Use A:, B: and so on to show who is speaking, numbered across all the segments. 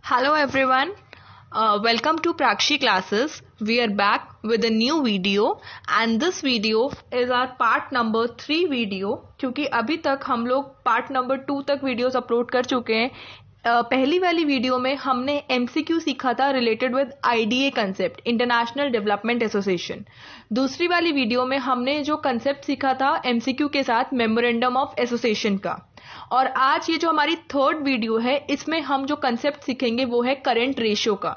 A: Hello everyone, welcome to Prakshi classes. We are back with a new video and this video is our part number 3 video क्योंकि अभी तक हम लोग part number 2 तक videos upload कर चुके हैं। पहली वाली वीडियो में हमने MCQ सीखा था related with IDA concept, international development association. दूसरी वाली वीडियो में हमने जो कंसेप्ट सीखा था MCQ के साथ मेमोरेंडम ऑफ एसोसिएशन का। और आज ये जो हमारी थर्ड वीडियो है इसमें हम जो कंसेप्ट सीखेंगे वो है करंट रेशियो का।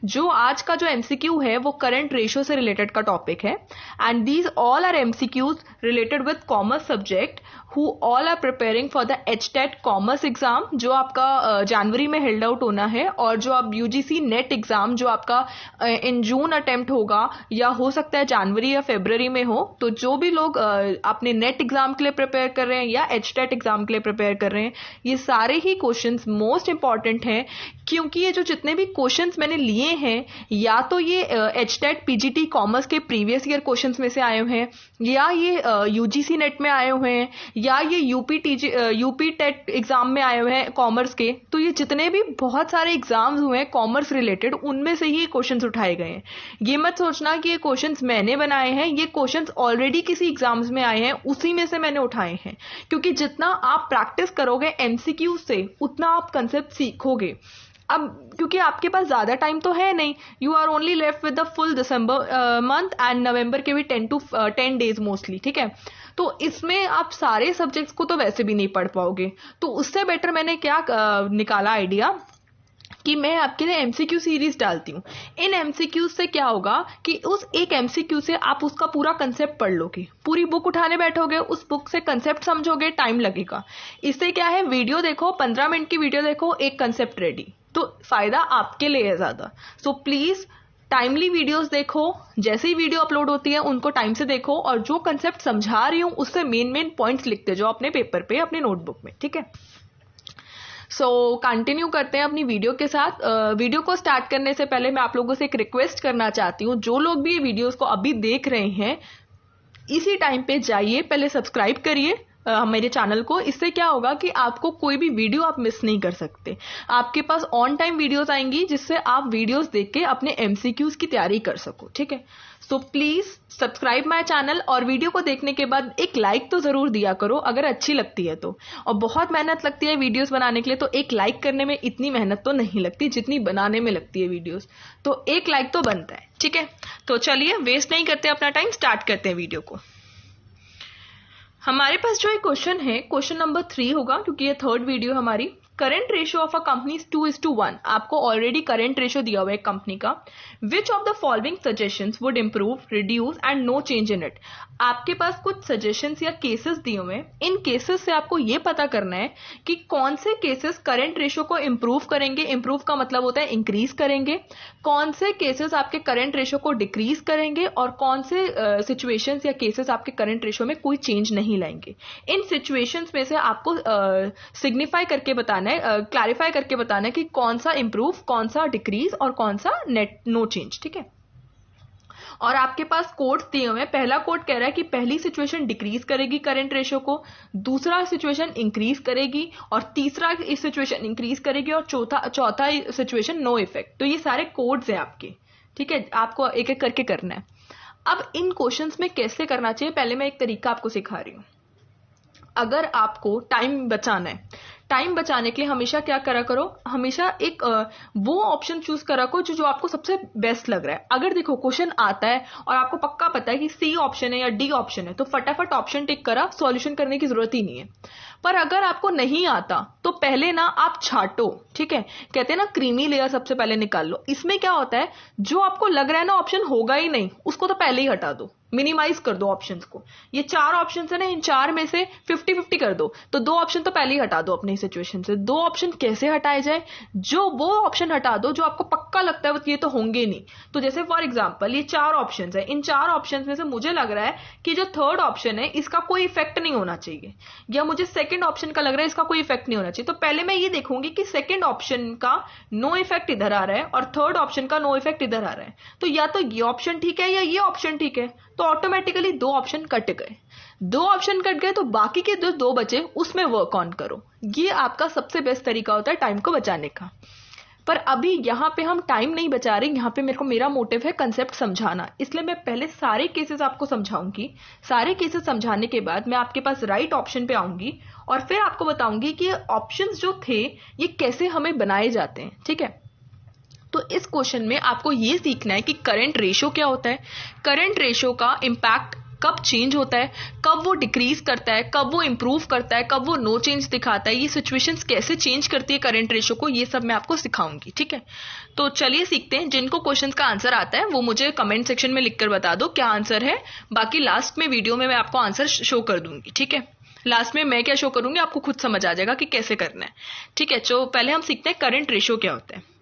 A: जो आज का जो MCQ है वो करंट रेशियो से रिलेटेड का टॉपिक है and these all are MCQs related with commerce subject who all are preparing for the HTET commerce exam जो आपका जनवरी में हेल्ड आउट होना है, और जो आप UGC नेट एग्जाम जो आपका इन जून अटेम्प्ट होगा या हो सकता है जनवरी या फरवरी में हो। तो जो भी लोग अपने नेट एग्जाम के लिए प्रिपेयर कर रहे हैं या HTET एग्जाम के लिए प्रिपेयर कर रहे हैं, ये सारे ही क्वेश्चंस मोस्ट इंपॉर्टेंट हैं क्योंकि ये जो जितने भी क्वेश्चंस मैंने लिए हैं या तो ये HTET PGT कॉमर्स के प्रीवियस ईयर क्वेश्चंस में से आए हुए हैं या ये UGC नेट में आए हुए हैं या ये यूपी टेट एग्जाम में आए हुए हैं कॉमर्स के। तो ये जितने भी बहुत सारे एग्जाम्स हुए हैं कॉमर्स रिलेटेड उनमें से ही क्वेश्चंस उठाए गए हैं। ये मत सोचना कि ये क्वेश्चंस मैंने बनाए हैं, ये क्वेश्चंस ऑलरेडी किसी एग्जाम्स में आए हैं उसी में से मैंने उठाए हैं। क्योंकि जितना आप प्रैक्टिस करोगे MCQ से उतना आप कंसेप्ट सीखोगे। अब क्योंकि आपके पास ज्यादा टाइम तो है नहीं, you are only left with the full December month and नवंबर के भी 10 डेज मोस्टली, ठीक है। तो इसमें आप सारे सब्जेक्ट्स को तो वैसे भी नहीं पढ़ पाओगे, तो उससे बेटर मैंने क्या निकाला आइडिया कि मैं आपके लिए MCQ सीरीज डालती हूँ। इन MCQ से क्या होगा कि उस एक MCQ से आप उसका पूरा कंसेप्ट पढ़ लोगे, पूरी बुक उठाने बैठोगे, उस बुक से कंसेप्ट समझोगे, टाइम लगेगा। इससे क्या है, वीडियो देखो, 15 मिनट की वीडियो देखो, एक कंसेप्ट रेडी, तो फायदा आपके लिए है ज्यादा। सो प्लीज टाइमली वीडियोस देखो, जैसे ही वीडियो अपलोड होती है उनको टाइम से देखो, और जो कंसेप्ट समझा रही हूं उससे मेन पॉइंट्स लिखते जाओ अपने पेपर पे, अपने नोटबुक में, ठीक है। सो कंटिन्यू करते हैं अपनी वीडियो के साथ। वीडियो को स्टार्ट करने से पहले मैं आप लोगों से एक रिक्वेस्ट करना चाहती हूँ, जो लोग भी वीडियोस को अभी देख रहे हैं इसी टाइम पे जाइए, पहले सब्सक्राइब करिए मेरे चैनल को। इससे क्या होगा कि आपको कोई भी वीडियो आप मिस नहीं कर सकते, आपके पास ऑन टाइम वीडियोस आएंगी जिससे आप वीडियोस देख के अपने MCQs की तैयारी कर सको, ठीक है। So please subscribe my channel, और वीडियो को देखने के बाद एक लाइक तो जरूर दिया करो अगर अच्छी लगती है तो। और बहुत मेहनत लगती है वीडियोस बनाने के लिए, तो एक लाइक करने में इतनी मेहनत तो नहीं लगती जितनी बनाने में लगती है वीडियोस, तो एक लाइक तो बनता है, ठीक है। तो चलिए वेस्ट नहीं करते अपना टाइम, स्टार्ट करते हैं वीडियो को। हमारे पास जो एक क्वेश्चन है, क्वेश्चन नंबर 3 होगा क्योंकि ये थर्ड वीडियो हमारी। Current ratio of a company 2:1। आपको ऑलरेडी करंट रेशियो दिया हुआ है कंपनी का। Which of the following suggestions would improve, reduce and no change in it. आपके पास कुछ सजेशंस या केसेस दिए हुए हैं, इन केसेस से आपको ये पता करना है कि कौन से केसेस करंट रेशियो को इंप्रूव करेंगे, इंप्रूव का मतलब होता है इंक्रीज करेंगे, कौन से केसेस आपके करंट रेशियो को डिक्रीज करेंगे, और कौन से सिचुएशंस या केसेस आपके करंट रेशियो में कोई चेंज नहीं लाएंगे। इन सिचुएशंस में से आपको सिग्निफाई करके बताना है, क्लैरिफाई करके बताना है कि कौन सा इंप्रूव, कौन सा डिक्रीज और कौन सा नेट नो चेंज, ठीक है। और आपके पास कोड्स दिए हुए हैं। पहला कोड कह रहा है कि पहली सिचुएशन डिक्रीज करेगी करंट रेशियो को, दूसरा सिचुएशन इंक्रीज करेगी, और तीसरा सिचुएशन इंक्रीज करेगी, और चौथा सिचुएशन नो इफेक्ट। तो ये सारे कोड्स हैं आपके, ठीक है, आपको एक एक करके करना है। अब इन क्वेश्चंस में कैसे करना चाहिए, पहले मैं एक तरीका आपको सिखा रही हूं। अगर आपको टाइम बचाना है, टाइम बचाने के लिए हमेशा क्या करा करो, हमेशा एक वो ऑप्शन चूज करा करो जो आपको सबसे बेस्ट लग रहा है। अगर देखो क्वेश्चन आता है और आपको पक्का पता है कि C ऑप्शन है या D ऑप्शन है, तो फटाफट ऑप्शन टिक करा, सॉल्यूशन करने की जरूरत ही नहीं है। पर अगर आपको नहीं आता तो पहले ना आप छाटो, ठीक है, कहते हैं ना क्रीमी लेयर सबसे पहले निकाल लो। इसमें क्या होता है, जो आपको लग रहा है ना ऑप्शन होगा ही नहीं, उसको तो पहले ही हटा दो, मिनिमाइज कर दो ऑप्शंस को। ये 4 ऑप्शंस है ना, इन 4 में से 50-50 कर दो, तो 2 ऑप्शन तो पहले ही हटा दो अपनी सिचुएशन से। 2 ऑप्शन कैसे हटाए जाए, जो वो ऑप्शन हटा दो जो आपको पक्का लगता है ये तो होंगे नहीं। तो जैसे फॉर एग्जांपल ये 4 ऑप्शंस है, इन 4 ऑप्शंस में से मुझे लग रहा है कि जो थर्ड ऑप्शन है इसका कोई इफेक्ट नहीं होना चाहिए, या मुझे सेकंड ऑप्शन का लग रहा है इसका कोई इफेक्ट नहीं होना चाहिए। तो पहले मैं ये देखूंगी कि सेकंड ऑप्शन का नो इफेक्ट इधर आ रहा है और थर्ड ऑप्शन का नो इफेक्ट इधर आ रहा है, तो या तो ये ऑप्शन ठीक है या ये ऑप्शन ठीक है। तो ऑटोमेटिकली 2 ऑप्शन कट गए, 2 ऑप्शन कट गए, तो बाकी के जो 2 बचे उसमें वर्क ऑन करो। ये आपका सबसे बेस्ट तरीका होता है टाइम को बचाने का। पर अभी यहाँ पे हम टाइम नहीं बचा रहे, यहाँ पे मेरा मोटिव है कंसेप्ट समझाना, इसलिए मैं पहले सारे केसेस आपको समझाऊंगी। सारे केसेस समझाने के बाद मैं आपके पास राइट ऑप्शन पे आऊंगी और फिर आपको बताऊंगी कि ऑप्शंस जो थे ये कैसे हमें बनाए जाते हैं। ठीक है, तो इस क्वेश्चन में आपको ये सीखना है कि करंट रेशो क्या होता है, करंट रेशो का इम्पैक्ट कब चेंज होता है, कब वो डिक्रीज करता है, कब वो इंप्रूव करता है, कब वो नो चेंज दिखाता है, ये सिचुएशंस कैसे चेंज करती है करंट रेशो को, ये सब मैं आपको सिखाऊंगी। ठीक है, तो चलिए सीखते हैं। जिनको क्वेश्चन का आंसर आता है वो मुझे कमेंट सेक्शन में लिखकर बता दो क्या आंसर है, बाकी लास्ट में वीडियो में मैं आपको आंसर शो कर दूंगी। ठीक है, लास्ट में मैं क्या शो करूंगी आपको खुद समझ आ जाएगा कि कैसे करना है। ठीक है, तो पहले हम सीखते हैं करंट रेशो क्या होता है।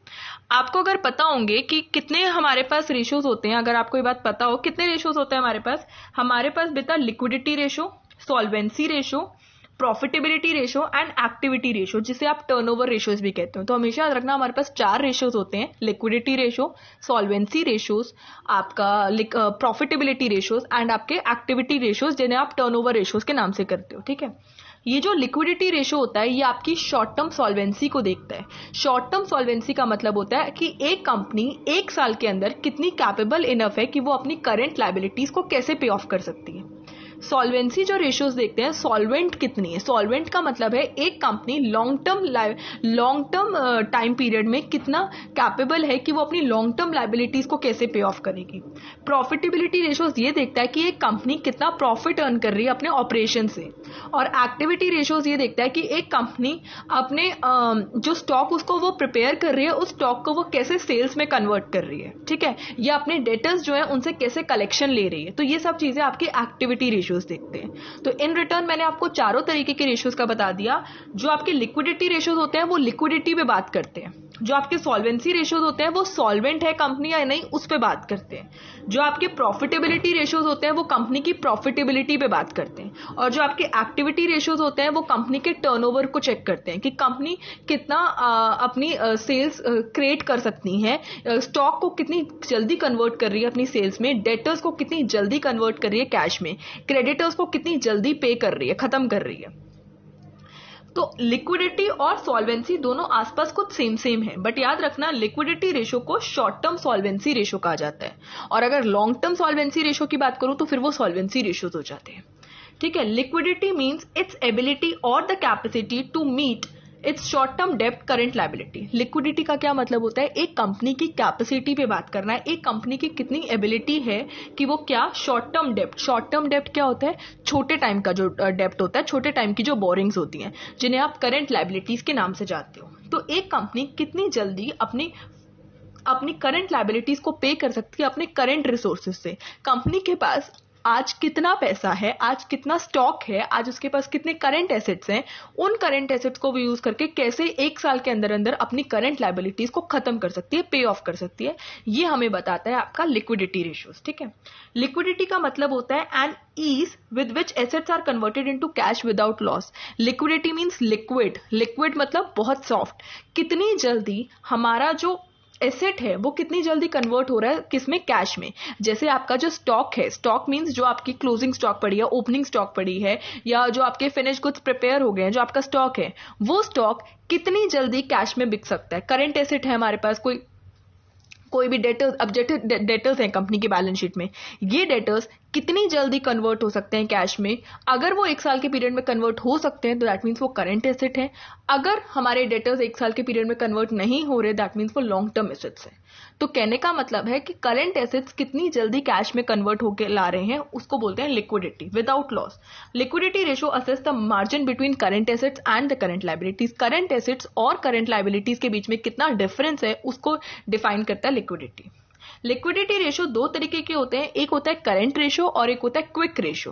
A: आपको अगर पता होंगे कि कितने हमारे पास रेशोज होते हैं, अगर आपको ये बात पता हो कितने रेशोज होते हैं हमारे पास बेटा liquidity ratio, solvency ratio, profitability ratio and activity ratio, जिसे आप टर्नओवर रेशोज भी कहते हो। तो हमेशा याद रखना हमारे पास 4 रेशोज होते हैं, लिक्विडिटी रेशो, सॉल्वेंसी रेशोज, आपका प्रॉफिटेबिलिटी रेशोज एंड आपके एक्टिविटी रेशोज, जिन्हें आप टर्नओवर रेशोज के नाम से करते हो। ठीक है, ये जो लिक्विडिटी रेशो होता है ये आपकी शॉर्ट टर्म सॉल्वेंसी को देखता है। शॉर्ट टर्म सॉल्वेंसी का मतलब होता है कि एक कंपनी 1 साल के अंदर कितनी कैपेबल इनफ है कि वो अपनी करंट लायबिलिटीज को कैसे पे ऑफ कर सकती है। सॉल्वेंसी जो रेशियोज देखते हैं, सॉल्वेंट कितनी है, सॉल्वेंट का मतलब है एक company long term time period में कितना कैपेबल है कि वो अपनी लॉन्ग टर्म लायबिलिटीज को कैसे पे ऑफ करेगी। प्रॉफिटेबिलिटी रेशियोज ये देखता है कि एक कंपनी कितना प्रॉफिट अर्न कर रही है अपने ऑपरेशन से, और एक्टिविटी रेशियोज ये देखता है कि एक कंपनी अपने जो स्टॉक उसको वो प्रिपेयर कर रही है, उस स्टॉक को वो कैसे सेल्स में कन्वर्ट कर रही है। ठीक है, या अपने डेटर्स जो है उनसे कैसे कलेक्शन ले रही है। तो ये सब चीजें आपकी एक्टिविटी रेशियोज देखते हैं। तो इन रिटर्न मैंने आपको चारों तरीके के रेशियोज का बता दिया। जो आपके लिक्विडिटी रेशियोज होते हैं वो लिक्विडिटी पे बात करते हैं, जो आपके सॉल्वेंसी रेशियोज होते हैं वो सॉल्वेंट है कंपनी या नहीं उस पे बात करते हैं, जो आपके प्रॉफिटेबिलिटी रेशियोज होते हैं वो कंपनी की प्रॉफिटेबिलिटी पे बात करते हैं, और जो आपके एक्टिविटी रेशियोज होते हैं वो कंपनी के टर्नओवर को चेक करते हैं कि कंपनी कितना अपनी सेल्स क्रिएट कर सकती है, स्टॉक को कितनी जल्दी कन्वर्ट कर रही है अपनी सेल्स में, डेटर्स को कितनी जल्दी कन्वर्ट कर रही है कैश में, क्रेडिटर्स को कितनी जल्दी पे कर रही है, खत्म कर रही है। तो लिक्विडिटी और सॉल्वेंसी दोनों आसपास कुछ सेम है, बट याद रखना लिक्विडिटी रेशो को शॉर्ट टर्म सॉल्वेंसी रेशो कहा जाता है, और अगर लॉन्ग टर्म सॉल्वेंसी रेशो की बात करूं तो फिर वो सॉल्वेंसी रेशोज हो जाते हैं। ठीक है, लिक्विडिटी मींस इट्स एबिलिटी और the capacity to meet its short term डेब्ट करंट लायबिलिटी। लिक्विडिटी का क्या मतलब होता है, एक कंपनी की कैपेसिटी पे बात करना है, एक कंपनी की कितनी एबिलिटी है कि वो क्या शॉर्ट टर्म डेब्ट क्या होता है, छोटे टाइम का जो डेब्ट होता है, छोटे टाइम की जो बोरिंग्स होती हैं जिन्हें आप करंट लायबिलिटीज के नाम से जानते हो। तो एक कंपनी कितनी जल्दी अपनी करंट लायबिलिटीज को पे कर सकती है अपने करंट रिसोर्सेज से। कंपनी के पास आज कितना पैसा है, आज कितना स्टॉक है, आज उसके पास कितने करंट एसेट्स हैं, उन करंट एसेट्स को भी यूज करके कैसे 1 साल के अंदर अंदर अपनी करंट लायबिलिटीज को खत्म कर सकती है, पे ऑफ कर सकती है, ये हमें बताता है आपका लिक्विडिटी रेशियोज। ठीक है, लिक्विडिटी का मतलब होता है N ease with which assets are converted into cash without loss. Liquidity means liquid मतलब बहुत सॉफ्ट, कितनी जल्दी हमारा जो एसेट है वो कितनी जल्दी कन्वर्ट हो रहा है किसमें, कैश में। जैसे आपका जो स्टॉक है, स्टॉक मींस जो आपकी क्लोजिंग स्टॉक पड़ी है, ओपनिंग स्टॉक पड़ी है, या जो आपके फिनिश गुड्स प्रिपेयर हो गए हैं, जो आपका स्टॉक है वो स्टॉक कितनी जल्दी कैश में बिक सकता है। करंट एसेट है हमारे पास, कोई भी डेटर्स, अब डेटर्स हैं कंपनी की बैलेंस शीट में, ये डेटर्स कितनी जल्दी कन्वर्ट हो सकते हैं कैश में। अगर वो 1 साल के पीरियड में कन्वर्ट हो सकते हैं तो दैट मीन्स वो करंट एसेट है। अगर हमारे डेटर्स 1 साल के पीरियड में कन्वर्ट नहीं हो रहे दैट मीन्स वो लॉन्ग टर्म एसेट्स है। तो कहने का मतलब है कि करंट एसेट्स कितनी जल्दी कैश में कन्वर्ट होकर ला रहे हैं उसको बोलते हैं liquidity without loss. Liquidity ratio assess the margin between current assets and the current liabilities. Current assets और करंट लायबिलिटीज के बीच में कितना डिफरेंस है उसको डिफाइन करता है लिक्विडिटी। लिक्विडिटी रेशो 2 तरीके के होते हैं, एक होता है करंट रेशो और एक होता है क्विक रेशो।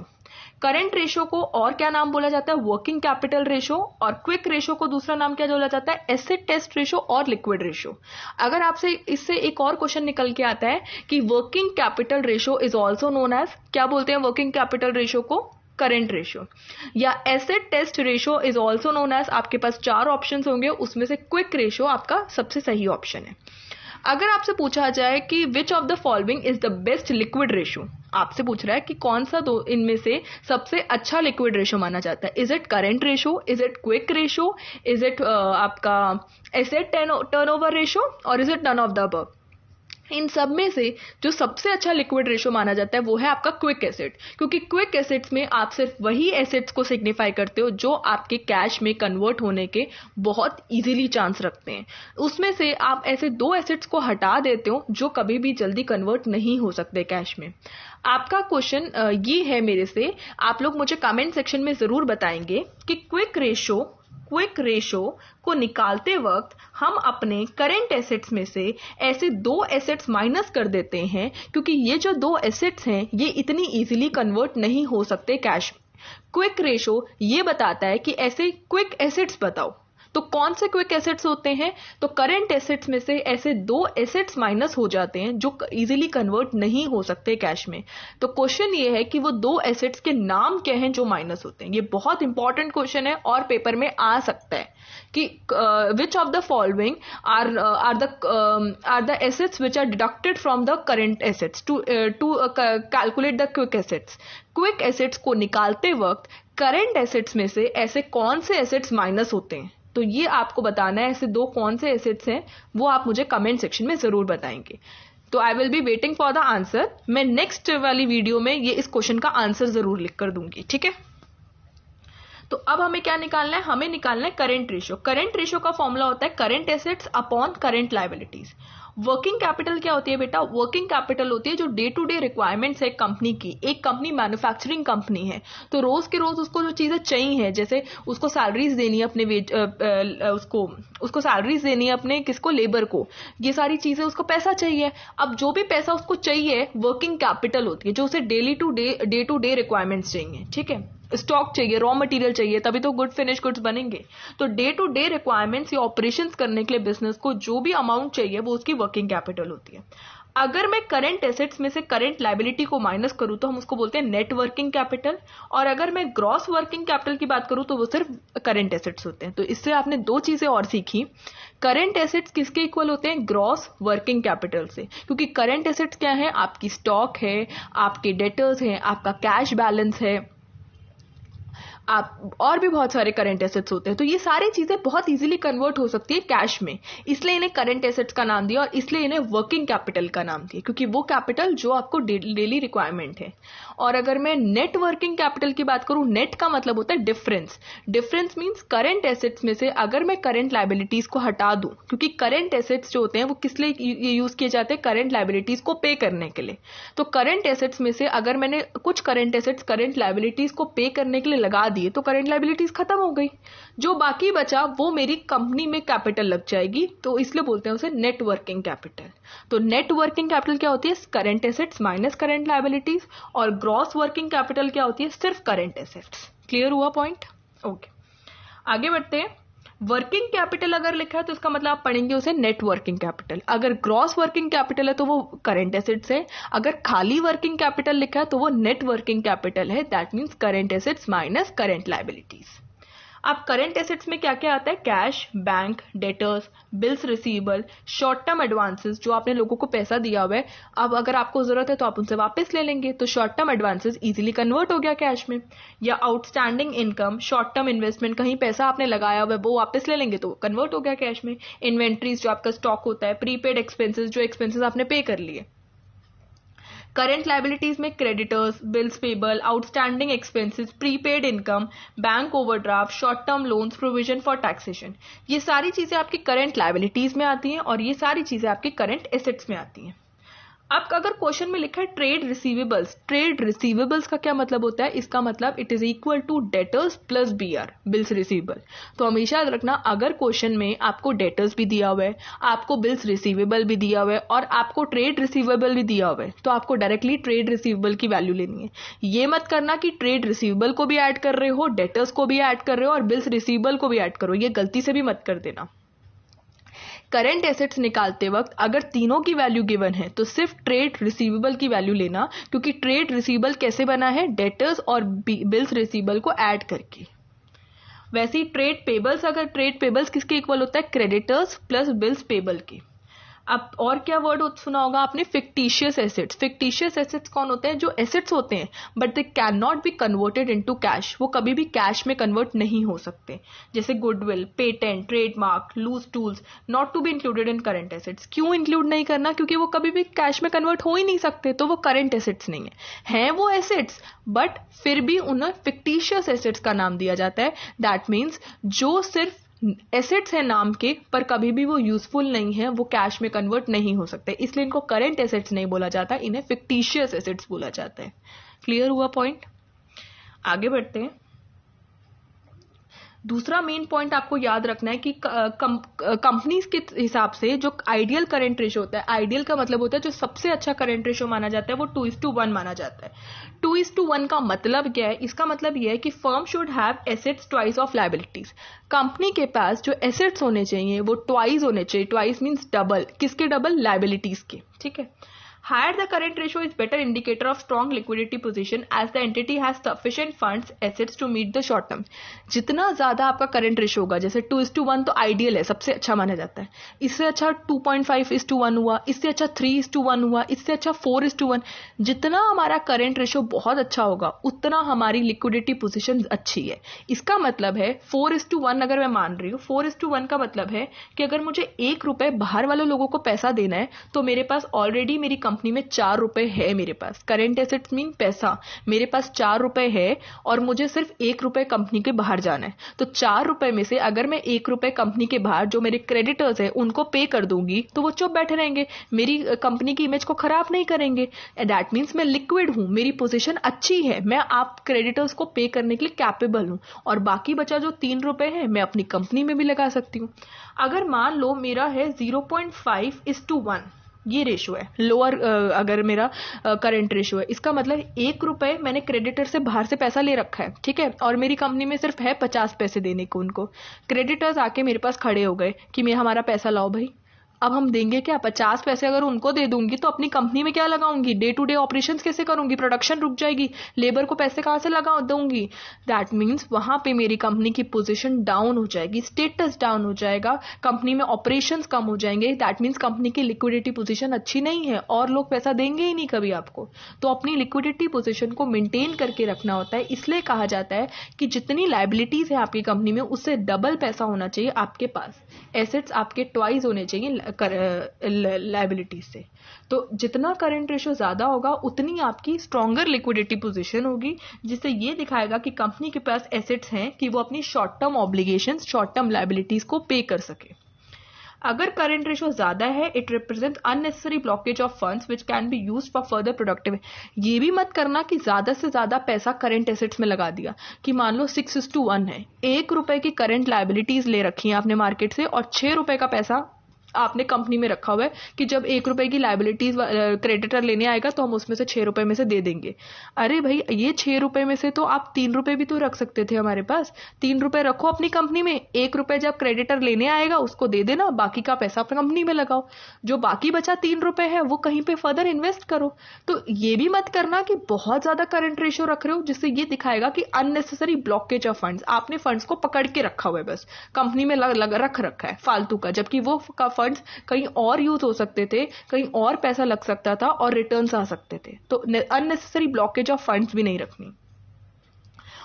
A: करंट रेशो को और क्या नाम बोला जाता है, वर्किंग कैपिटल रेशो, और क्विक रेशो को दूसरा नाम क्या बोला जाता है, एसेट टेस्ट रेशो और लिक्विड रेशो। अगर आपसे इससे एक और क्वेश्चन निकल के आता है कि working capital ratio is also known as, क्या बोलते हैं वर्किंग कैपिटल रेशो को, करंट रेशो, या asset test ratio is also known as, आपके पास 4 ऑप्शंस होंगे उसमें से क्विक रेशो आपका सबसे सही ऑप्शन है। अगर आपसे पूछा जाए कि which of the following is the best liquid ratio, आपसे पूछ रहा है कि कौन सा दो इनमें से सबसे अच्छा लिक्विड रेशो माना जाता है, is it current ratio, is it quick ratio, is it आपका एसेट टर्नओवर रेशो, और is it none of the above. इन सब में से जो सबसे अच्छा लिक्विड रेशो माना जाता है वो है आपका क्विक एसेट, क्योंकि क्विक एसेट्स में आप सिर्फ वही एसेट्स को सिग्निफाई करते हो जो आपके कैश में कन्वर्ट होने के बहुत इजीली चांस रखते हैं। उसमें से आप ऐसे दो एसेट्स को हटा देते हो जो कभी भी जल्दी कन्वर्ट नहीं हो सकते कैश में। आपका क्वेश्चन ये है मेरे से, आप लोग मुझे कमेंट सेक्शन में जरूर बताएंगे कि क्विक रेशो को निकालते वक्त हम अपने करेंट एसेट्स में से ऐसे दो एसेट्स माइनस कर देते हैं, क्योंकि ये जो दो एसेट्स हैं ये इतनी इजीली कन्वर्ट नहीं हो सकते कैश में। क्विक रेशो ये बताता है कि ऐसे क्विक एसेट्स बताओ, तो कौन से क्विक एसेट्स होते हैं, तो करेंट एसेट्स में से ऐसे दो एसेट्स माइनस हो जाते हैं जो इजीली कन्वर्ट नहीं हो सकते कैश में। तो क्वेश्चन ये है कि वो दो एसेट्स के नाम क्या हैं जो माइनस होते हैं। ये बहुत इंपॉर्टेंट क्वेश्चन है और पेपर में आ सकता है कि which of the following are the assets which are deducted from the current assets to calculate the quick assets. Quick assets को निकालते वक्त करेंट एसेट्स में से ऐसे कौन से एसेट्स माइनस होते हैं, तो ये आपको बताना है। ऐसे दो कौन से एसेट्स हैं वो आप मुझे कमेंट सेक्शन में जरूर बताएंगे। तो I will be waiting for the answer. मैं नेक्स्ट वाली वीडियो में ये इस क्वेश्चन का आंसर जरूर लिख कर दूंगी, ठीक है। तो अब हमें क्या निकालना है, हमें निकालना है करंट रेशो। करंट रेशो का फॉर्मूला होता है current assets upon current liabilities. Working capital क्या होती है बेटा, वर्किंग कैपिटल होती है जो डे टू डे रिक्वायरमेंट्स है कंपनी की। एक कंपनी मैन्युफैक्चरिंग कंपनी है तो रोज के रोज उसको जो चीजें चाहिए है, जैसे उसको सैलरीज देनी है अपने उसको सैलरीज देनी है अपने किसको, लेबर को, ये सारी चीजें उसको पैसा चाहिए। अब जो भी पैसा उसको चाहिए वर्किंग कैपिटल होती है जो उसे डे टू डे रिक्वायरमेंट्स चाहिए, ठीक है। स्टॉक चाहिए, रॉ मटेरियल चाहिए, तभी तो गुड फिनिश गुड्स बनेंगे। तो डे टू डे रिक्वायरमेंट्स या ऑपरेशंस करने के लिए बिजनेस को जो भी अमाउंट चाहिए वो उसकी वर्किंग कैपिटल होती है। अगर मैं करंट एसेट्स में से करंट लायबिलिटी को माइनस करूं तो हम उसको बोलते हैं नेट वर्किंग कैपिटल, और अगर मैं ग्रॉस वर्किंग कैपिटल की बात करूं तो वो सिर्फ करंट एसेट्स होते हैं। तो इससे आपने दो चीजें और सीखी। करंट एसेट्स किसके इक्वल होते हैं, ग्रॉस वर्किंग कैपिटल से, क्योंकि करंट एसेट्स क्या है, आपकी स्टॉक है, आपके डेटर्स हैं, आपका कैश बैलेंस है, आप और भी बहुत सारे करंट एसेट्स होते हैं। तो ये सारी चीजें बहुत इजीली कन्वर्ट हो सकती है कैश में, इसलिए इन्हें करंट एसेट्स का नाम दिया और इसलिए इन्हें वर्किंग कैपिटल का नाम दिया, क्योंकि वो कैपिटल जो आपको डेली रिक्वायरमेंट है। और अगर मैं नेट वर्किंग कैपिटल की बात करूं, नेट का मतलब होता है difference. Difference means current assets में से अगर मैं करंट लायबिलिटीज को हटा दूं, क्योंकि करंट एसेट्स जो होते हैं वो किस लिए यूज किए जाते हैं, करंट लायबिलिटीज को पे करने के लिए। तो करंट एसेट्स में से अगर मैंने कुछ करंट एसेट्स करंट लायबिलिटीज को पे करने के लिए लगा दिए तो करंट लायबिलिटीज खत्म हो गई, जो बाकी बचा वो मेरी कंपनी में कैपिटल लग जाएगी, तो इसलिए बोलते हैं उसे नेट वर्किंग कैपिटल। तो नेट वर्किंग कैपिटल क्या होती है, current assets minus current liabilities, और ग्रॉस वर्किंग कैपिटल क्या होती है, सिर्फ करंट एसेट्स। क्लियर हुआ पॉइंट? ओके, आगे बढ़ते हैं। वर्किंग कैपिटल अगर लिखा है तो इसका मतलब आप पढ़ेंगे उसे नेट वर्किंग कैपिटल। अगर ग्रॉस वर्किंग कैपिटल है तो वो करंट एसेट्स है, अगर खाली वर्किंग कैपिटल लिखा है तो वो नेट वर्किंग कैपिटल है, that means current assets minus current liabilities. अब करंट एसेट्स में क्या क्या आता है, cash, bank, debtors, bills receivable, short term advances, जो आपने लोगों को पैसा दिया हुआ है, अब अगर आपको जरूरत है तो आप उनसे वापस ले लेंगे, तो short term advances easily convert हो गया कैश में। या outstanding income, short term investment, कहीं पैसा आपने लगाया हुआ है वो वापस ले लेंगे तो कन्वर्ट हो गया कैश में। इन्वेंट्रीज, जो आपका स्टॉक होता है, प्रीपेड एक्सपेंसेस, जो एक्सपेंसेस आपने पे कर लिए। करंट लायबिलिटीज में creditors, bills payable, outstanding expenses, prepaid income, bank overdraft, short term loans, provision for taxation, ये सारी चीजें आपकी करंट लायबिलिटीज में आती हैं और ये सारी चीजें आपकी करंट एसेट्स में आती हैं। अब अगर क्वेश्चन में लिखा है ट्रेड रिसीवेबल्स, ट्रेड रिसीवेबल्स का क्या मतलब होता है, इसका मतलब it is equal to debtors plus BR, bills receivable. तो हमेशा याद रखना, अगर क्वेश्चन में आपको डेटर्स भी दिया हुआ है, आपको बिल्स रिसीवेबल भी दिया हुआ है और आपको ट्रेड रिसीवेबल भी दिया हुआ है, तो आपको डायरेक्टली ट्रेड रिसीवेबल की वैल्यू लेनी है। ये मत करना कि ट्रेड रिसीवेबल को भी ऐड कर रहे हो, डेटर्स को भी ऐड कर रहे हो और बिल्स रिसीवेबल को भी ऐड करो, ये गलती से भी मत कर देना। करंट एसेट्स निकालते वक्त अगर तीनों की वैल्यू गिवन है तो सिर्फ ट्रेड रिसीवेबल की वैल्यू लेना, क्योंकि ट्रेड रिसीवेबल कैसे बना है, डेटर्स और बिल्स रिसीवेबल को ऐड करके। वैसे ही ट्रेड पेबल्स, अगर ट्रेड पेबल्स किसके इक्वल होता है, क्रेडिटर्स प्लस बिल्स पेबल के। अब और क्या वर्ड सुना होगा आपने, फिक्टिशियस एसेट्स। फिक्टिशियस एसेट्स कौन होते हैं, जो एसेट्स होते हैं but they can not be converted into cash, वो कभी भी कैश में कन्वर्ट नहीं हो सकते। जैसे goodwill, patent, trademark, loose tools, not to be included in current assets. क्यों इंक्लूड नहीं करना, क्योंकि वो कभी भी कैश में कन्वर्ट हो ही नहीं सकते, तो वो करंट एसेट्स नहीं है वो एसेट्स, बट फिर भी उन्हें फिक्टिशियस एसेट्स का नाम दिया जाता है। दैट मीन्स जो सिर्फ एसेट्स है नाम के, पर कभी भी वो यूजफुल नहीं है, वो कैश में कन्वर्ट नहीं हो सकते, इसलिए इनको करंट एसेट्स नहीं बोला जाता, इन्हें फिक्टिशियस एसेट्स बोला जाता है। क्लियर हुआ पॉइंट? आगे बढ़ते हैं। दूसरा मेन पॉइंट आपको याद रखना है कि कंपनीज के हिसाब से जो आइडियल करंट रेशो होता है, आइडियल का मतलब होता है जो सबसे अच्छा करंट रेशो माना जाता है, वो 2:1 माना जाता है। 2:1 का मतलब क्या है? इसका मतलब यह है कि firm should have assets twice of liabilities. Company के पास जो एसेट्स होने चाहिए वो ट्वाइस होने चाहिए। Twice means double. किसके डबल? लायबिलिटीज के। ठीक है। Higher the current ratio is better indicator of strong liquidity position as the entity has sufficient funds assets to meet the short term। जितना ज्यादा आपका करंट रेशियो होगा, जैसे 2:1 तो आइडियल है, सबसे अच्छा माना जाता है। इससे अच्छा 2.5:1 हुआ, इससे अच्छा 3:1 हुआ, इससे अच्छा 4:1। जितना हमारा करंट रेशियो बहुत अच्छा होगा उतना हमारी लिक्विडिटी पोजिशन अच्छी है। इसका मतलब है 4:1 अगर मैं मान रही हूँ, 4:1 का मतलब है कि अगर मुझे 1 रुपए बाहर वाले लोगों को पैसा देना है तो मेरे पास ऑलरेडी मेरी कंपनी में 4 रुपए है। मेरे पास करंट एसेट्स मीन पैसा, मेरे पास 4 रुपए है और मुझे सिर्फ 1 रुपए कंपनी के बाहर जाना है। तो 4 रुपए में से अगर मैं 1 रुपए कंपनी के बाहर जो मेरे क्रेडिटर्स है उनको पे कर दूंगी तो वो चुप बैठे रहेंगे, मेरी कंपनी की इमेज को खराब नहीं करेंगे। दैट मीन्स मैं लिक्विड हूं, मेरी पोजीशन अच्छी है, मैं आप क्रेडिटर्स को पे करने के लिए कैपेबल हूं, और बाकी बचा जो 3 रुपए है मैं अपनी कंपनी में भी लगा सकती हूँ। अगर मान लो मेरा है 0.5:1 ये रेशो है, लोअर अगर मेरा करंट रेशो है, इसका मतलब 1 रुपए मैंने क्रेडिटर से बाहर से पैसा ले रखा है, ठीक है, और मेरी कंपनी में सिर्फ है 50 पैसे देने को। उनको क्रेडिटर्स आके मेरे पास खड़े हो गए कि मैं हमारा पैसा लाओ भाई। अब हम देंगे क्या? 50 पैसे अगर उनको दे दूंगी तो अपनी कंपनी में क्या लगाऊंगी? डे टू डे ऑपरेशंस कैसे करूंगी? प्रोडक्शन रुक जाएगी, लेबर को पैसे कहां से लगा दूंगी? दैट मीन्स वहां पे मेरी कंपनी की पोजीशन डाउन हो जाएगी, स्टेटस डाउन हो जाएगा, कंपनी में ऑपरेशंस कम हो जाएंगे। दैट मीन्स कंपनी की लिक्विडिटी पोजीशन अच्छी नहीं है और लोग पैसा देंगे ही नहीं कभी आपको। तो अपनी लिक्विडिटी पोजीशन को मेंटेन करके रखना होता है। इसलिए कहा जाता है कि जितनी लायबिलिटीज है आपकी कंपनी में उससे डबल पैसा होना चाहिए आपके पास, एसेट्स आपके ट्वाइस होने चाहिए लायबिलिटीज से। तो जितना करंट रेशियो ज्यादा होगा उतनी आपकी स्ट्रॉन्गर लिक्विडिटी पोजीशन होगी, जिससे ये दिखाएगा कि कंपनी के पास एसेट्स हैं कि वो अपनी short term obligations, short term liabilities को पे कर सके। अगर करंट रेशियो ज्यादा है, it represent unnecessary blockage of funds which can be used for further productive. ये भी मत करना कि ज्यादा से ज्यादा पैसा करंट एसेट्स में लगा दिया, कि मान लो 6:1 है, 1 रुपए की करंट लायबिलिटीज ले रखी है आपने मार्केट से और 6 रुपए का पैसा आपने कंपनी में रखा हुआ है कि जब 1 रुपए की लायबिलिटीज क्रेडिटर लेने आएगा तो हम उसमें से 6 रुपए में से दे देंगे। अरे भाई, ये 6 रुपए में से तो आप 3 रुपए भी तो रख सकते थे हमारे पास। 3 रुपए रखो अपनी कंपनी में, 1 रुपए जब क्रेडिटर लेने आएगा उसको दे देना, बाकी का पैसा अपनी कंपनी में लगाओ, जो बाकी बचा 3 रुपए है वो कहीं पे फर्दर इन्वेस्ट करो। तो ये भी मत करना कि बहुत ज्यादा करंट रेशियो रख रहे हो, जिससे ये दिखाएगा कि अननेसेसरी ब्लॉकेज ऑफ फंड्स, आपने फंड्स को पकड़ के रखा हुआ है, बस कंपनी में रख रखा है फालतू का, जबकि वो फंड्स कहीं और यूज हो सकते थे, कहीं और पैसा लग सकता था और रिटर्न्स आ सकते थे। तो अननेसेसरी ब्लॉकेज ऑफ फंड्स भी नहीं रखनी।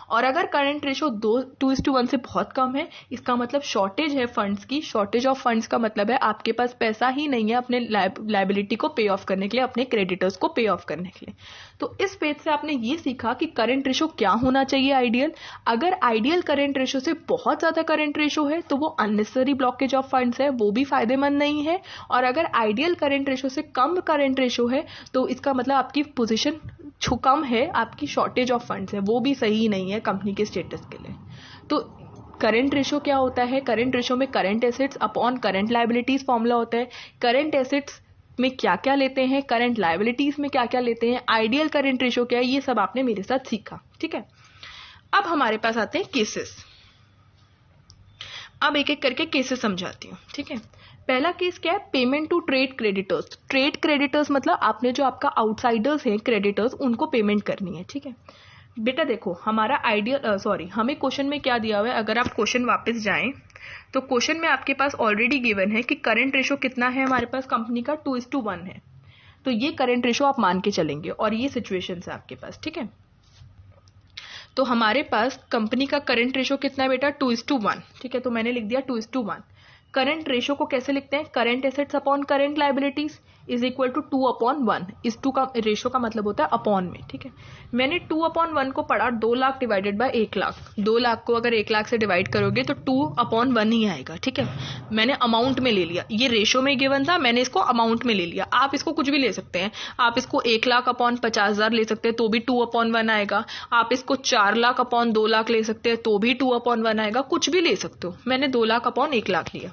A: और अगर करंट रेशो 2:1 से बहुत कम है, इसका मतलब शॉर्टेज है फंड्स की। शॉर्टेज ऑफ फंड्स का मतलब है आपके पास पैसा ही नहीं है अपने लायबिलिटी को पे ऑफ करने के लिए, अपने क्रेडिटर्स को पे ऑफ करने के लिए। तो इस पेज से आपने ये सीखा कि करंट रेशो क्या होना चाहिए आइडियल। अगर आइडियल करंट रेशो से बहुत ज्यादा करंट रेशो है तो वो अननेसेसरी ब्लॉकेज ऑफ फंड्स है, वो भी फायदेमंद नहीं है। और अगर आइडियल करंट रेशो से कम करंट रेशो है तो इसका मतलब आपकी पोजीशन कम है, आपकी शॉर्टेज ऑफ फंड्स है, वो भी सही नहीं है कंपनी के स्टेटस के लिए। तो करंट रेशो क्या होता है? करंट रेशो में current assets upon current liabilities formula होता है। करंट एसेट्स में क्या क्या लेते हैं, करंट लायबिलिटीज में क्या क्या लेते हैं, आइडियल करंट रेशो क्या है, ये सब आपने मेरे साथ सीखा। ठीक है, अब हमारे पास आते हैं केसेस। अब एक एक करके केसेस समझाती हूँ। ठीक है, पहला केस क्या है? Payment to trade creditors. Trade creditors मतलब आपने जो आपका आउटसाइडर्स हैं क्रेडिटर्स, उनको पेमेंट करनी है। ठीक है, बेटा देखो हमारा आइडियल हमें क्वेश्चन में क्या दिया हुआ है, अगर आप क्वेश्चन वापस जाएं तो क्वेश्चन में आपके पास ऑलरेडी गिवन है कि करंट रेशो कितना है हमारे पास कंपनी का 2:1 है। तो ये करंट रेशो आप मान के चलेंगे और ये सिचुएशन है आपके पास, ठीक है। तो हमारे पास कंपनी का करंट रेशो कितना है बेटा 2:1, ठीक है। तो मैंने लिख दिया 2:1। करंट रेशो को कैसे लिखते हैं, current assets upon current liabilities is equal to 2/1। इस 2 का रेशो का मतलब होता है अपॉन में, ठीक है। मैंने 2/1 को पढ़ा 2 लाख डिवाइडेड बाय 1 लाख। 2 लाख को अगर 1 लाख से डिवाइड करोगे तो 2/1 ही आएगा, ठीक है। मैंने अमाउंट में ले लिया, ये रेशो में गिवन था, मैंने इसको अमाउंट में ले लिया। आप इसको कुछ भी ले सकते हैं, आप इसको 1 लाख अपॉन 50,000 ले सकते हैं तो भी 2/1 आएगा। आप इसको 4 लाख अपॉन 2 लाख ले सकते हैं तो भी 2/1 आएगा। कुछ भी ले सकते हो, मैंने 2 लाख अपॉन 1 लाख लिया,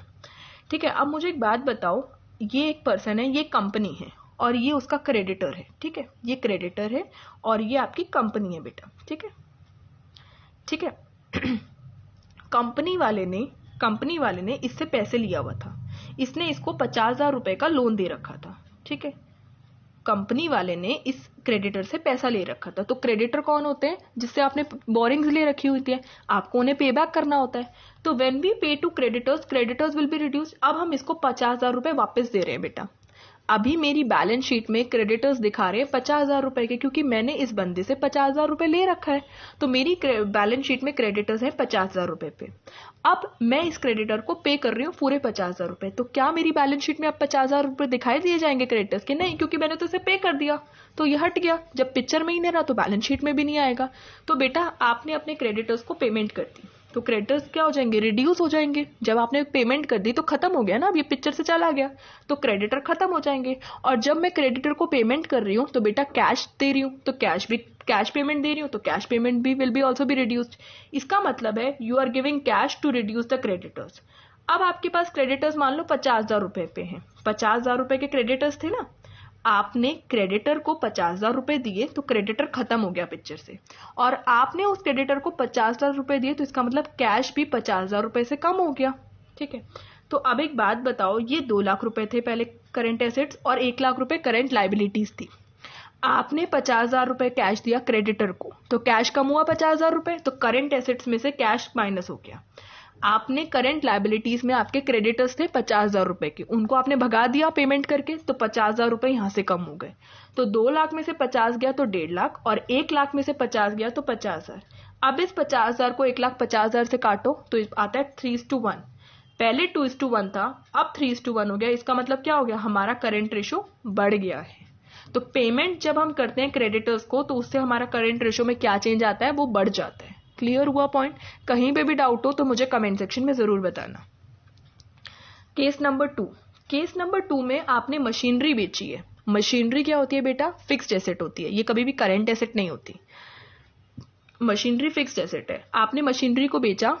A: ठीक है। अब मुझे एक बात बताओ, ये एक पर्सन है, ये कंपनी है और ये उसका क्रेडिटर है, ठीक है। ये क्रेडिटर है और ये आपकी कंपनी है बेटा, ठीक है, ठीक है। कंपनी वाले ने इससे पैसे लिया हुआ था, इसने इसको 50,000 रुपए का लोन दे रखा था, ठीक है। कंपनी वाले ने इस क्रेडिटर से पैसा ले रखा था। तो क्रेडिटर कौन होते हैं, जिससे आपने बोरिंग्स ले रखी हुई थी, आपको उन्हें पे बैक करना होता है। तो when we pay to creditors, creditors will be reduced. अब हम इसको 50,000 रुपए वापस दे रहे हैं बेटा। अभी मेरी बैलेंस शीट में क्रेडिटर्स दिखा रहे हैं 50,000 रुपए के, क्योंकि मैंने इस बंदे से 50,000 रुपए ले रखा है। तो मेरी बैलेंस शीट में क्रेडिटर्स है 50,000 रुपए पे। अब मैं इस क्रेडिटर को पे कर रही हूँ पूरे 50,000 रुपए। तो क्या मेरी बैलेंस शीट में अब 50,000 रुपए दिखाई दिए जाएंगे क्रेडिटर्स के? नहीं, क्योंकि मैंने तो इसे पे कर दिया, तो ये हट गया। जब पिक्चर में ही नहीं रहा तो बैलेंस शीट में भी नहीं आएगा। तो बेटा आपने अपने क्रेडिटर्स को पेमेंट कर दी, तो क्रेडिटर्स क्या हो जाएंगे, रिड्यूस हो जाएंगे। जब आपने पेमेंट कर दी तो खत्म हो गया ना, अब ये पिक्चर से चला गया, तो क्रेडिटर खत्म हो जाएंगे। और जब मैं क्रेडिटर को पेमेंट कर रही हूँ तो बेटा कैश दे रही हूँ, तो कैश पेमेंट दे रही हूँ, तो कैश पेमेंट भी will be also be reduced. इसका मतलब है you are giving cash to reduce the creditors. अब आपके पास क्रेडिटर्स मान लो 50,000 रुपए पे हैं, 50,000 रुपए के क्रेडिटर्स थे ना, आपने क्रेडिटर को 50,000 रुपए दिए तो क्रेडिटर खत्म हो गया पिक्चर से, और आपने उस क्रेडिटर को 50,000 रुपए दिए तो इसका मतलब कैश भी 50,000 रुपए से कम हो गया, ठीक है। तो अब एक बात बताओ, ये 2 लाख रुपए थे पहले करंट एसेट्स और 1 लाख रुपए करंट लाइबिलिटीज थी। आपने 50,000 रुपए कैश दिया क्रेडिटर को, तो कैश कम हुआ 50,000 रुपए, तो करंट एसेट्स में से कैश माइनस हो गया। आपने करंट लाइबिलिटीज में आपके क्रेडिटर्स थे 50,000 रुपए के, उनको आपने भगा दिया पेमेंट करके, तो 50,000 रुपए यहां से कम हो गए। तो 2 लाख में से 50 गया तो 1.5 लाख, और 1 लाख में से 50 गया तो 50,000। अब इस 50,000 को 1,50,000 से काटो तो आता है 3:1। पहले 2:1 था, अब 3:1 हो गया। इसका मतलब क्या हो गया, हमारा करंट रेशो बढ़ गया है। तो पेमेंट जब हम करते हैं क्रेडिटर्स को तो उससे हमारा करंट रेशो में क्या चेंज आता है, वो बढ़ जाता है। क्लियर हुआ पॉइंट? कहीं पे भी डाउट हो तो मुझे कमेंट सेक्शन में जरूर बताना। Case number 2। केस नंबर 2 में आपने मशीनरी बेची है। मशीनरी क्या होती है बेटा, फिक्स्ड एसेट होती है, ये कभी भी करंट एसेट नहीं होती। मशीनरी फिक्स्ड एसेट है, आपने मशीनरी को बेचा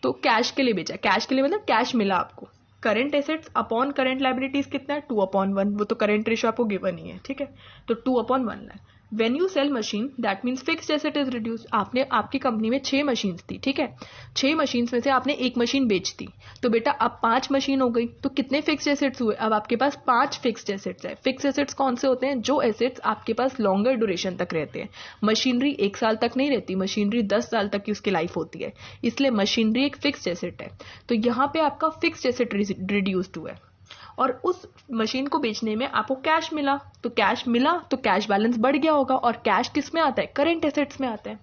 A: तो कैश के लिए बेचा, कैश के लिए मतलब कैश मिला आपको। Current assets upon current liabilities कितना है 2/1, वो तो करंट रेशो आपको गिवन ही है, ठीक है। तो 2/1 lakh. When you sell machine, that means fixed asset is reduced. आपने आपकी कंपनी में 6 मशीन थी, ठीक है। 6 मशीन में से आपने एक मशीन बेच दी, तो बेटा अब 5 मशीन हो गई, तो कितने फिक्स्ड एसेट्स हुए, अब आपके पास 5 फिक्स्ड एसेट्स है। फिक्स्ड एसेट्स कौन से होते हैं, जो एसेट्स आपके पास लॉन्गर ड्यूरेशन तक रहते हैं। मशीनरी 1 साल तक नहीं रहती, मशीनरी 10 साल तक की उसकी लाइफ होती है, इसलिए मशीनरी एक फिक्स्ड एसेट है। तो यहाँ पे आपका फिक्स्ड एसेट रिड्यूस्ड हुआ है, और उस मशीन को बेचने में आपको कैश मिला, तो कैश बैलेंस बढ़ गया होगा, और कैश किस में आता है, करंट एसेट्स में आता है।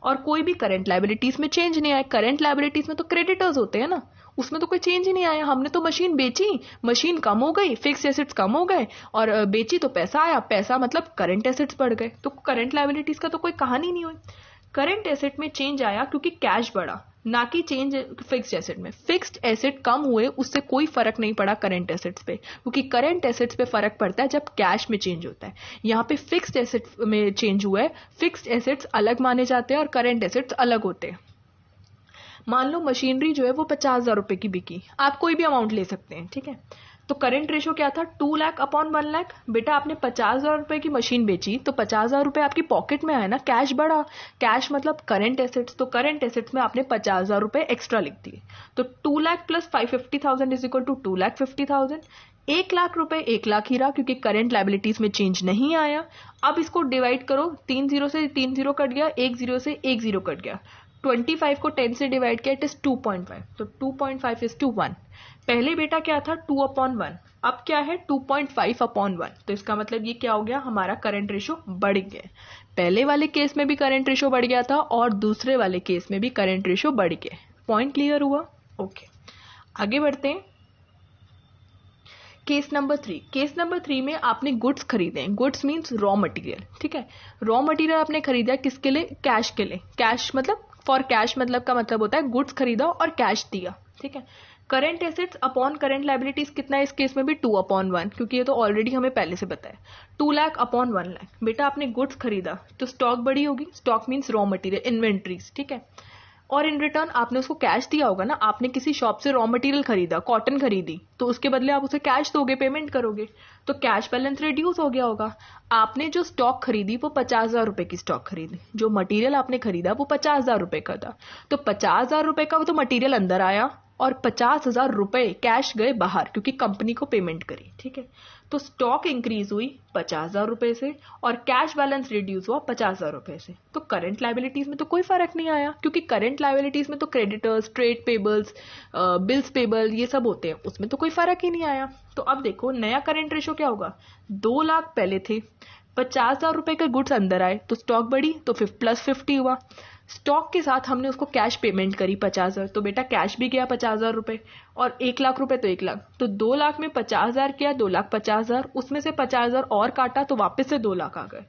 A: और कोई भी करंट लायबिलिटीज में चेंज नहीं आया। करंट लायबिलिटीज में तो क्रेडिटर्स होते हैं ना, उसमें तो कोई चेंज ही नहीं आया। हमने तो मशीन बेची, मशीन कम हो गई, फिक्स एसेट्स कम हो गए, और बेची तो पैसा आया, पैसा मतलब करंट एसेट्स बढ़ गए, तो करंट लायबिलिटीज का तो कोई कहानी नहीं हुई। करंट एसेट में चेंज आया क्योंकि कैश बढ़ा, ना कि चेंज फिक्स्ड एसेट में। फिक्स्ड एसेट कम हुए उससे कोई फर्क नहीं पड़ा करंट एसेट्स पे, क्योंकि करंट एसेट्स पे फर्क पड़ता है जब कैश में चेंज होता है। यहाँ पे फिक्स्ड एसेट में चेंज हुआ है, फिक्स्ड एसेट्स अलग माने जाते हैं और करंट एसेट्स अलग होते हैं। मान लो मशीनरी जो है वो 50,000 रुपए की बिकी, आप कोई भी अमाउंट ले सकते हैं, ठीक है। तो करंट रेशो क्या था, 2 लाख अपॉन 1 लाख। बेटा आपने 50,000 रुपए की मशीन बेची तो 50,000 रुपए आपकी पॉकेट में आया ना, कैश बढ़ा, कैश मतलब करंट एसेट्स, तो करंट एसेट्स में आपने 50,000 रुपए एक्स्ट्रा लिख दिए। तो 2 lakh plus 550,000 is equal to 2,50,000। 1,00,000 रुपए 1,00,000 ही रहा क्योंकि करंट लाइबिलिटीज में चेंज नहीं आया। अब इसको डिवाइड करो, 3 जीरो से 3 जीरो कट गया, 1 जीरो से 1 जीरो कट गया, 25 को 10 से डिवाइड किया, इट इज 2.5, तो 2.5 इज टू 1। पहले बेटा क्या था 2/1, अब क्या है 2.5/1, तो इसका मतलब ये क्या हो गया, हमारा करंट रेशो बढ़ गया। पहले वाले केस में भी करंट रेशो बढ़ गया था और दूसरे वाले केस में भी करंट रेशो बढ़ गया। पॉइंट क्लियर हुआ? ओके, आगे बढ़ते हैं। केस नंबर 3, केस नंबर 3 में आपने गुड्स खरीदे हैं, गुड्स मीन्स रॉ मटेरियल, ठीक है। रॉ मटेरियल आपने खरीदा किसके लिए, कैश के लिए। कैश मतलब फॉर कैश मतलब का मतलब होता है गुड्स खरीदा और कैश दिया, ठीक है। Current assets upon current liabilities कितना है इस केस में भी 2/1, क्योंकि ये तो ऑलरेडी हमें पहले से पता है। 2 लाख अपॉन 1 लाख। बेटा आपने गुड्स खरीदा तो स्टॉक बड़ी होगी, stock means raw material, inventories, ठीक है। और इन रिटर्न आपने उसको कैश दिया होगा ना, आपने किसी शॉप से रॉ मटेरियल खरीदा, कॉटन खरीदी, तो उसके बदले आप उसे कैश दोगे, पेमेंट करोगे, तो कैश बैलेंस रिड्यूस हो गया होगा। आपने जो स्टॉक खरीदी वो 50,000 रुपए की स्टॉक खरीदी, जो मटेरियल आपने खरीदा वो 50,000 रुपए का था, तो 50,000 रुपए का वो तो मटेरियल अंदर आया और 50,000 रुपए कैश गए बाहर क्योंकि कंपनी को पेमेंट करी, ठीक है। तो स्टॉक इंक्रीज हुई 50,000 रुपए से और कैश बैलेंस रिड्यूस हुआ 50,000 रुपए से। तो करंट लाइबिलिटीज में तो कोई फर्क नहीं आया, क्योंकि करंट लाइबिलिटीज में तो creditors, trade payables, bills payable ये सब होते हैं, उसमें तो कोई फर्क ही नहीं आया। तो अब देखो नया करंट रेशो क्या होगा, 2 लाख पहले थे, 50,000 रुपए के गुड्स अंदर आए तो स्टॉक बढ़ी, तो +50 हुआ। स्टॉक के साथ हमने उसको कैश पेमेंट करी 50,000, तो बेटा कैश भी गया 50,000 रुपए और 1,00,000 रुपए तो 1,00,000, तो 2 लाख में 50,000 किया, 2,50,000, उसमें से 50,000 और काटा तो वापस से 2 लाख आ गए।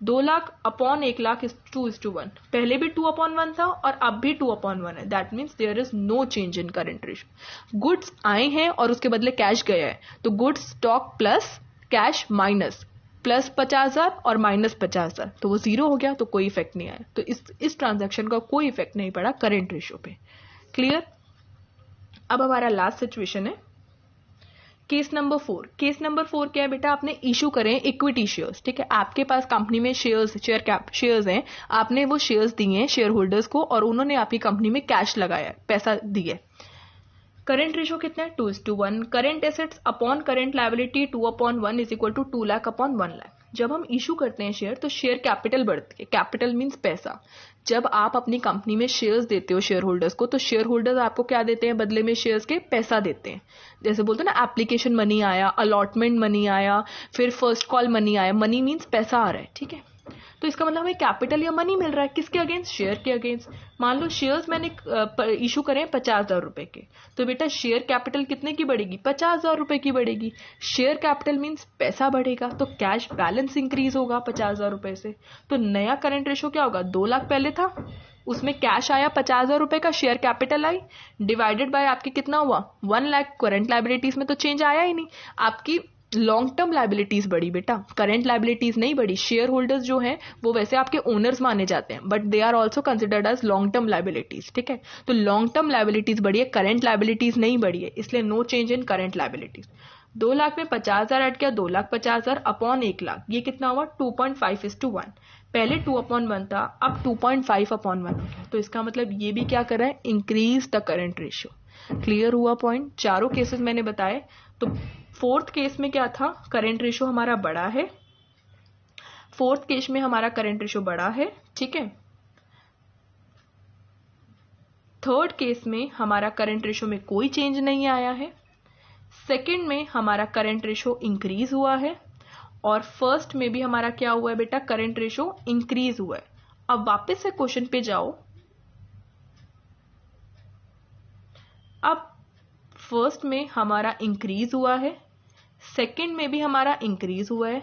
A: 2 लाख अपॉन 1,00,000 इज 2:1, पहले भी 2/1 था और अब भी 2/1 है, that means there is no change in current ratio. Goods आए हैं और उसके बदले कैश गया है, तो goods stock plus cash minus +50,000 और -50,000, तो वो 0 हो गया, तो कोई इफेक्ट नहीं आया। तो इस ट्रांजैक्शन का कोई इफेक्ट नहीं पड़ा करंट रेशो पे। क्लियर? अब हमारा लास्ट सिचुएशन है केस नंबर 4। केस नंबर 4 क्या है बेटा, आपने इशू करें इक्विटी शेयर्स, ठीक है। आपके पास कंपनी में शेयर्स हैं, आपने वो शेयर्स दिए हैं शेयर होल्डर्स को और उन्होंने आपकी कंपनी में कैश लगाया, पैसा दिए। करंट रेशो कितना है 2:1। Current assets upon current liability 2/1 is equal to 2 lakh upon 1 lakh. जब हम इशू करते हैं शेयर तो शेयर कैपिटल बढ़ती है, कैपिटल मीन्स पैसा। जब आप अपनी कंपनी में शेयर्स देते हो शेयर होल्डर्स को, तो शेयर होल्डर्स आपको क्या देते हैं बदले में, शेयर्स के पैसा देते हैं। जैसे बोलते हैं ना, एप्लीकेशन मनी आया, अलॉटमेंट मनी आया, फिर फर्स्ट कॉल मनी आया। मनी मीन्स पैसा आ रहा है, ठीक है। तो इसका मतलब हमें कैपिटल या मनी मिल रहा है, किसके अगेंस्ट, शेयर के अगेंस्ट। मान लो शेयर्स मैंने इशू करें 50,000 रुपए के, तो बेटा शेयर कैपिटल कितने की बढ़ेगी, 50,000 रुपए की बढ़ेगी। शेयर कैपिटल मीन्स पैसा बढ़ेगा, तो कैश बैलेंस इंक्रीज होगा 50,000 रुपए से। तो नया करंट रेशो क्या होगा, 2 लाख पहले था, उसमें कैश आया 50,000 रुपए का, share capital I, divided by आपके कितना हुआ 1 लाख। करंट लाइबिलिटीज में तो चेंज आया ही नहीं, आपकी लॉन्ग टर्म लाइबिलिटीज बढ़ी बेटा, करंट लाइबिलिटीज नहीं बढ़ी। शेयर होल्डर्स जो हैं वो वैसे आपके ओनर्स माने जाते हैं, but they are also considered as long term liabilities, ठीक है। तो लॉन्ग टर्म लाइबिलिटीज बढ़ी है, करंट लाइबिलिटीज नहीं बढ़ी है, इसलिए no change in current liabilities. 2 lakh में 50,000 ऐड किया, 2,50,000 अपॉन 1 लाख, ये कितना हुआ 2.5:1। पहले 2/1 था, अब 2.5/1 हो गया। तो इसका मतलब ये भी क्या कर रहा है, increase the current ratio. Clear हुआ पॉइंट? चारों केसेस मैंने बताए। तो फोर्थ केस में क्या था, करंट रेशो हमारा बड़ा है, फोर्थ केस में हमारा करंट रेशो बड़ा है, ठीक है। थर्ड केस में हमारा करंट रेशो में कोई चेंज नहीं आया है, सेकंड में हमारा करंट रेशो इंक्रीज हुआ है, और फर्स्ट में भी हमारा क्या हुआ है बेटा, करंट रेशो इंक्रीज हुआ है। अब वापस से क्वेश्चन पे जाओ। अब फर्स्ट में हमारा इंक्रीज हुआ है, सेकंड में भी हमारा इंक्रीज हुआ है,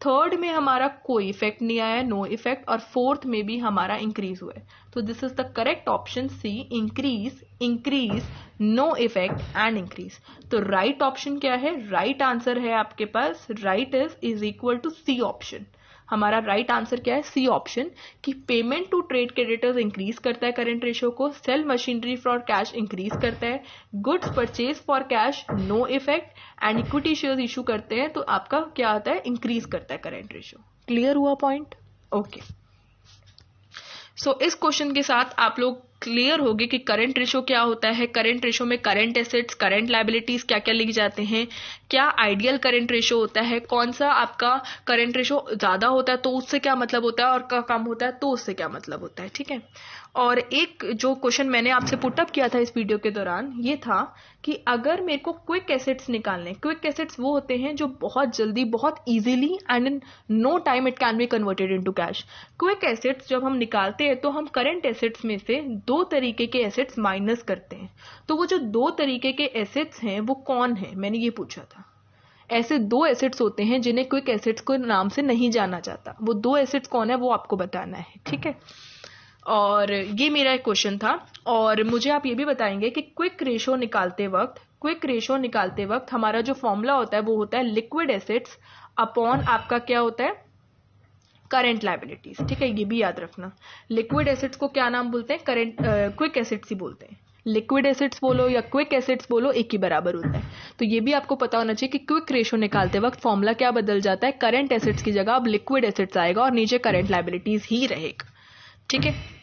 A: थर्ड में हमारा कोई इफेक्ट नहीं आया, नो इफेक्ट, और फोर्थ में भी हमारा इंक्रीज हुआ है। तो this is the correct option C, increase, increase, no effect and increase. तो राइट ऑप्शन क्या है, राइट आंसर है आपके पास, right is equal to C option. हमारा राइट आंसर क्या है, सी ऑप्शन, कि payment to trade creditors increase करता है करंट रेशो को, sell machinery for cash increase करता है, goods purchase for cash no effect, and equity shares issue करते हैं तो आपका क्या आता है, इंक्रीज करता है करंट रेशो। क्लियर हुआ पॉइंट? ओके, सो इस क्वेश्चन के साथ आप लोग क्लियर होगे कि करंट रेशो क्या होता है, करंट रेशो में करंट एसेट्स, करंट लायबिलिटीज क्या क्या लिख जाते हैं, क्या आइडियल करंट रेशो होता है, कौन सा आपका करंट रेशो ज्यादा होता है तो उससे क्या मतलब होता है और कम होता है तो उससे क्या मतलब होता है, ठीक है। और एक जो क्वेश्चन मैंने आपसे पुटअप किया था इस वीडियो के दौरान ये था कि अगर मेरे को क्विक एसेट्स निकालने, क्विक एसेट्स वो होते हैं जो बहुत जल्दी, बहुत easily and in no time it can be converted into cash. Quick assets जब हम निकालते हैं तो हम करंट एसेट्स में से दो तरीके के एसेट्स माइनस करते हैं। तो वो जो दो तरीके के एसेट्स हैं वो कौन है, मैंने ये पूछा था। ऐसे दो एसेट्स होते हैं जिन्हें क्विक एसेट्स को नाम से नहीं जाना जाता। वो दो एसेट्स कौन है वो आपको बताना है, ठीक है। और ये मेरा एक क्वेश्चन था। और मुझे आप ये भी बताएंगे कि क्विक रेशो निकालते वक्त हमारा जो फॉर्मूला होता है वो होता है लिक्विड एसेट्स अपॉन आपका क्या होता है, करंट लायबिलिटीज, ठीक है। ये भी याद रखना, लिक्विड एसेट्स को क्या नाम बोलते हैं, क्विक एसेट्स ही बोलते हैं। लिक्विड एसेट्स बोलो या क्विक एसेट्स बोलो एक ही बराबर होता है। तो ये भी आपको पता होना चाहिए कि क्विक रेशो निकालते वक्त फॉर्मूला क्या बदल जाता है, करंट एसेट्स की जगह अब लिक्विड एसेट्स आएगा और नीचे करंट लायबिलिटीज ही रहेगा, ठीक है।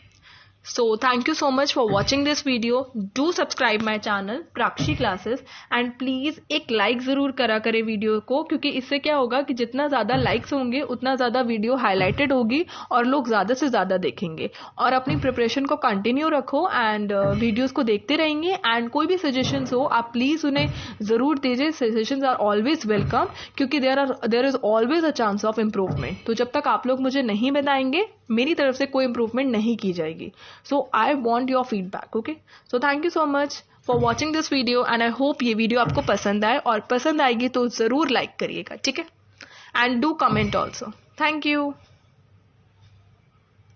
A: So thank you so much for watching this video. Do subscribe my channel प्राक्षी classes and please एक लाइक जरूर करा करे वीडियो को, क्योंकि इससे क्या होगा कि जितना ज्यादा लाइक्स होंगे उतना ज्यादा वीडियो हाईलाइटेड होगी और लोग ज्यादा से ज्यादा देखेंगे। और अपनी प्रिपरेशन को कंटिन्यू रखो एंड वीडियोस को देखते रहेंगे। एंड कोई भी सजेशंस हो आप प्लीज उन्हें जरूर दीजिए। सजेशंस आर ऑलवेज वेलकम, क्योंकि there is always a chance of improvement. तो जब तक आप लोग मुझे नहीं बताएंगे मेरी तरफ से कोई इम्प्रूवमेंट नहीं की जाएगी। So I want your feedback, okay? So thank you so much for watching this video and I hope ये वीडियो आपको पसंद आए, और पसंद आएगी तो जरूर लाइक करिएगा, ठीक है। And do comment also. Thank you.